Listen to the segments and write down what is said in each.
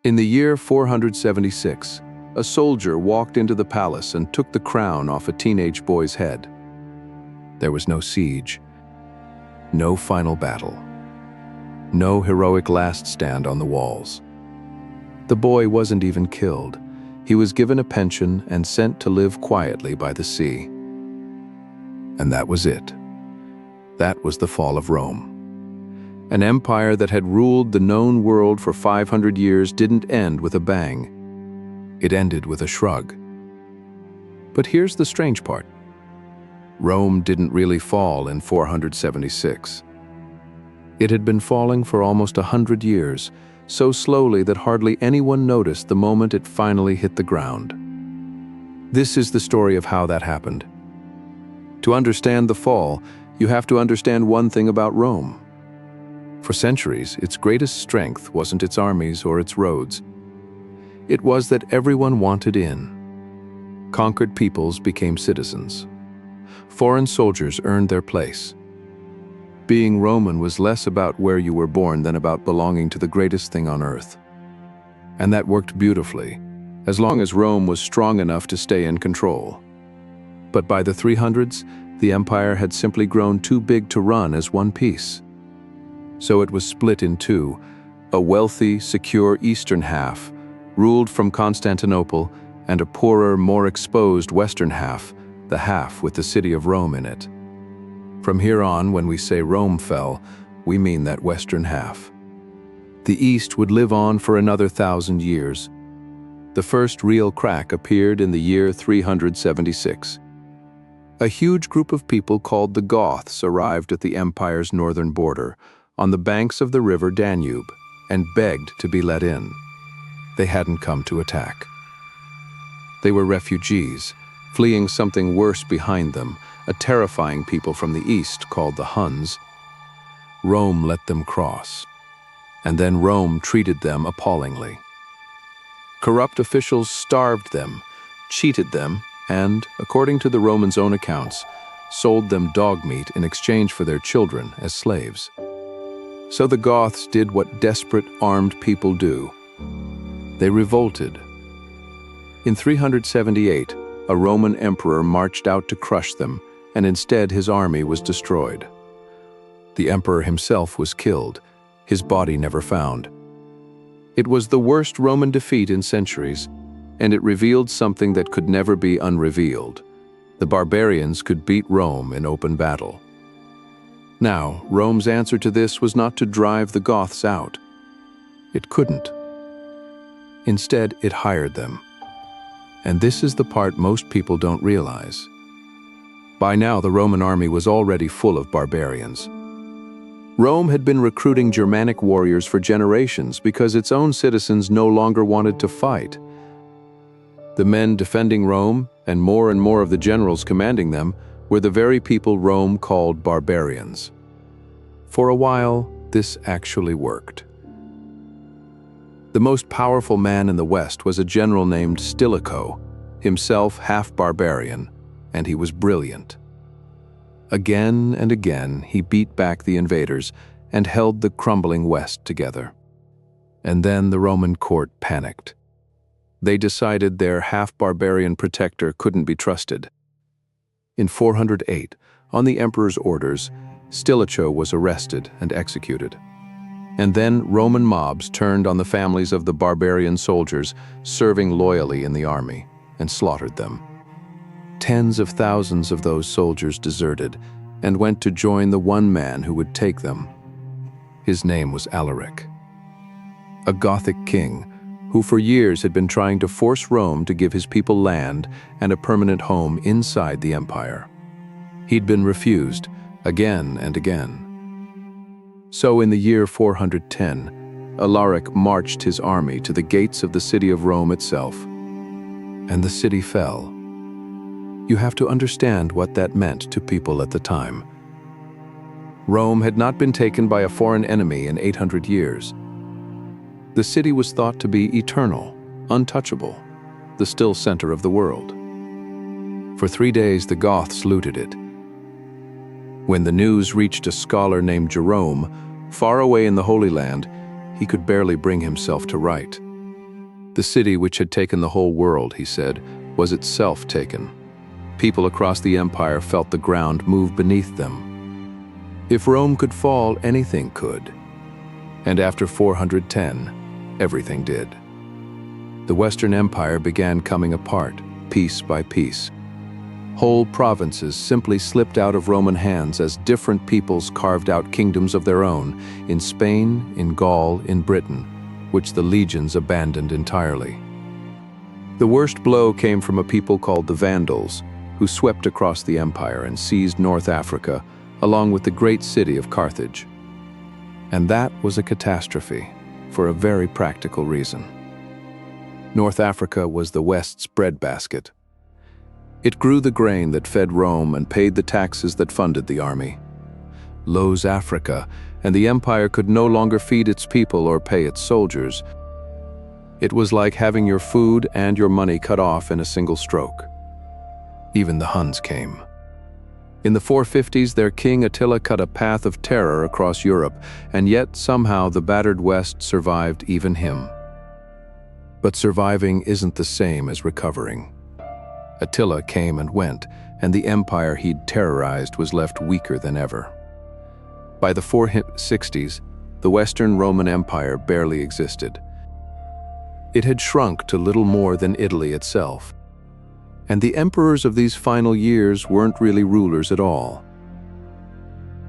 In the year 476, a soldier walked into the palace and took the crown off a teenage boy's head. There was no siege, no final battle, no heroic last stand on the walls. The boy wasn't even killed. He was given a pension and sent to live quietly by the sea. And that was it. That was the fall of Rome. An empire that had ruled the known world for 500 years didn't end with a bang. It ended with a shrug. But here's the strange part. Rome didn't really fall in 476. It had been falling for almost 100 years, so slowly that hardly anyone noticed the moment it finally hit the ground. This is the story of how that happened. To understand the fall, you have to understand one thing about Rome. For centuries, its greatest strength wasn't its armies or its roads. It was that everyone wanted in. Conquered peoples became citizens. Foreign soldiers earned their place. Being Roman was less about where you were born than about belonging to the greatest thing on earth. And that worked beautifully, as long as Rome was strong enough to stay in control. But by the 300s, the empire had simply grown too big to run as one piece. So it was split in two, a wealthy, secure eastern half, ruled from Constantinople, and a poorer, more exposed western half, the half with the city of Rome in it. From here on, when we say Rome fell, we mean that western half. The East would live on for another 1,000 years. The first real crack appeared in the year 376. A huge group of people called the Goths arrived at the empire's northern border, on the banks of the river Danube, and begged to be let in. They hadn't come to attack. They were refugees, fleeing something worse behind them, a terrifying people from the east called the Huns. Rome let them cross, and then Rome treated them appallingly. Corrupt officials starved them, cheated them, and, according to the Romans' own accounts, sold them dog meat in exchange for their children as slaves. So the Goths did what desperate armed people do. They revolted. In 378, a Roman emperor marched out to crush them, and instead his army was destroyed. The emperor himself was killed, his body never found. It was the worst Roman defeat in centuries, and it revealed something that could never be unrevealed. The barbarians could beat Rome in open battle. Now, Rome's answer to this was not to drive the Goths out. It couldn't. Instead, it hired them. And this is the part most people don't realize. By now, the Roman army was already full of barbarians. Rome had been recruiting Germanic warriors for generations because its own citizens no longer wanted to fight. The men defending Rome, and more of the generals commanding them, were the very people Rome called barbarians. For a while, this actually worked. The most powerful man in the West was a general named Stilicho, himself half barbarian, and he was brilliant. Again and again, he beat back the invaders and held the crumbling West together. And then the Roman court panicked. They decided their half-barbarian protector couldn't be trusted. In 408, on the emperor's orders, Stilicho was arrested and executed. And then Roman mobs turned on the families of the barbarian soldiers serving loyally in the army and slaughtered them. Tens of thousands of those soldiers deserted and went to join the one man who would take them. His name was Alaric, a Gothic king who for years had been trying to force Rome to give his people land and a permanent home inside the empire. He'd been refused again and again. So in the year 410, Alaric marched his army to the gates of the city of Rome itself, and the city fell. You have to understand what that meant to people at the time. Rome had not been taken by a foreign enemy in 800 years. The city was thought to be eternal, untouchable, the still center of the world. For 3 days, the Goths looted it. When the news reached a scholar named Jerome, far away in the Holy Land, he could barely bring himself to write. The city which had taken the whole world, he said, was itself taken. People across the empire felt the ground move beneath them. If Rome could fall, anything could. And after 410, everything did. The Western Empire began coming apart, piece by piece. Whole provinces simply slipped out of Roman hands as different peoples carved out kingdoms of their own, in Spain, in Gaul, in Britain, which the legions abandoned entirely. The worst blow came from a people called the Vandals, who swept across the empire and seized North Africa, along with the great city of Carthage. And that was a catastrophe, for a very practical reason. North Africa was the West's breadbasket. It grew the grain that fed Rome and paid the taxes that funded the army. Lose Africa, and the empire could no longer feed its people or pay its soldiers. It was like having your food and your money cut off in a single stroke. Even the Huns came. In the 450s, their king Attila cut a path of terror across Europe, and yet somehow the battered West survived even him. But surviving isn't the same as recovering. Attila came and went, and the empire he'd terrorized was left weaker than ever. By the 460s, the Western Roman Empire barely existed. It had shrunk to little more than Italy itself. And the emperors of these final years weren't really rulers at all.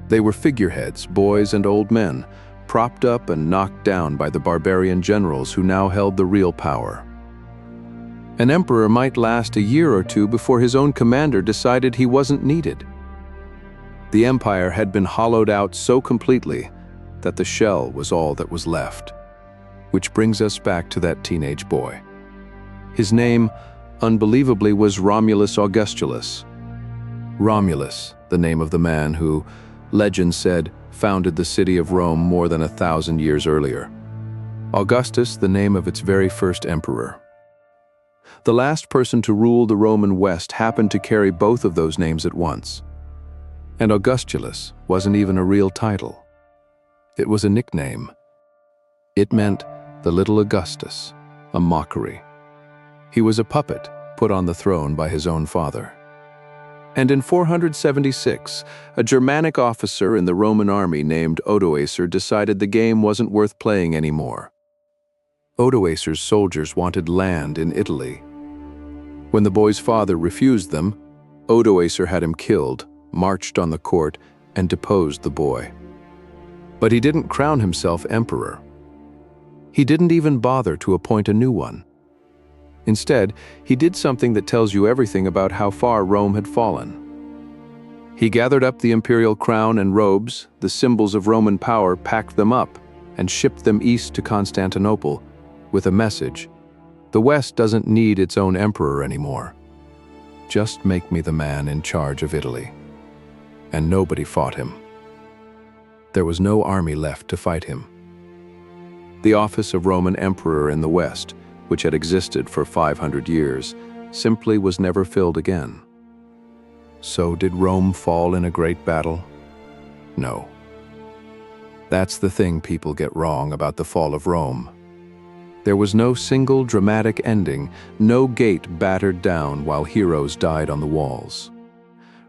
They were figureheads, boys and old men, propped up and knocked down by the barbarian generals who now held the real power. An emperor might last a year or two before his own commander decided he wasn't needed. The empire had been hollowed out so completely that the shell was all that was left. Which brings us back to that teenage boy. His name, unbelievably, was Romulus Augustulus. Romulus, the name of the man who, legend said, founded the city of Rome more than 1,000 years earlier. Augustus, the name of its very first emperor. The last person to rule the Roman West happened to carry both of those names at once. And Augustulus wasn't even a real title. It was a nickname. It meant the little Augustus, a mockery. He was a puppet put on the throne by his own father. And in 476, a Germanic officer in the Roman army named Odoacer decided the game wasn't worth playing anymore. Odoacer's soldiers wanted land in Italy. When the boy's father refused them, Odoacer had him killed, marched on the court, and deposed the boy. But he didn't crown himself emperor. He didn't even bother to appoint a new one. Instead, he did something that tells you everything about how far Rome had fallen. He gathered up the imperial crown and robes, the symbols of Roman power, packed them up, and shipped them east to Constantinople with a message: the West doesn't need its own emperor anymore. Just make me the man in charge of Italy. And nobody fought him. There was no army left to fight him. The office of Roman emperor in the West, which had existed for 500 years, simply was never filled again. So did Rome fall in a great battle? No. That's the thing people get wrong about the fall of Rome. There was no single dramatic ending, no gate battered down while heroes died on the walls.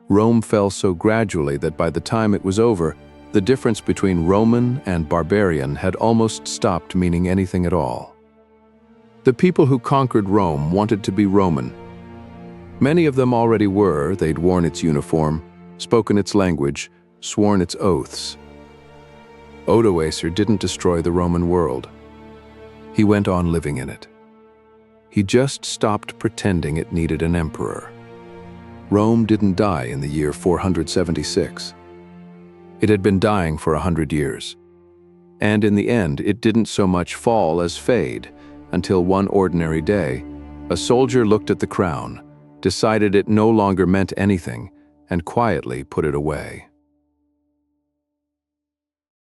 Rome fell so gradually that by the time it was over, the difference between Roman and barbarian had almost stopped meaning anything at all. The people who conquered Rome wanted to be Roman. Many of them already were. They'd worn its uniform, spoken its language, sworn its oaths. Odoacer didn't destroy the Roman world. He went on living in it. He just stopped pretending it needed an emperor. Rome didn't die in the year 476. It had been dying for 100 years. And in the end, it didn't so much fall as fade, until one ordinary day, a soldier looked at the crown, decided it no longer meant anything, and quietly put it away.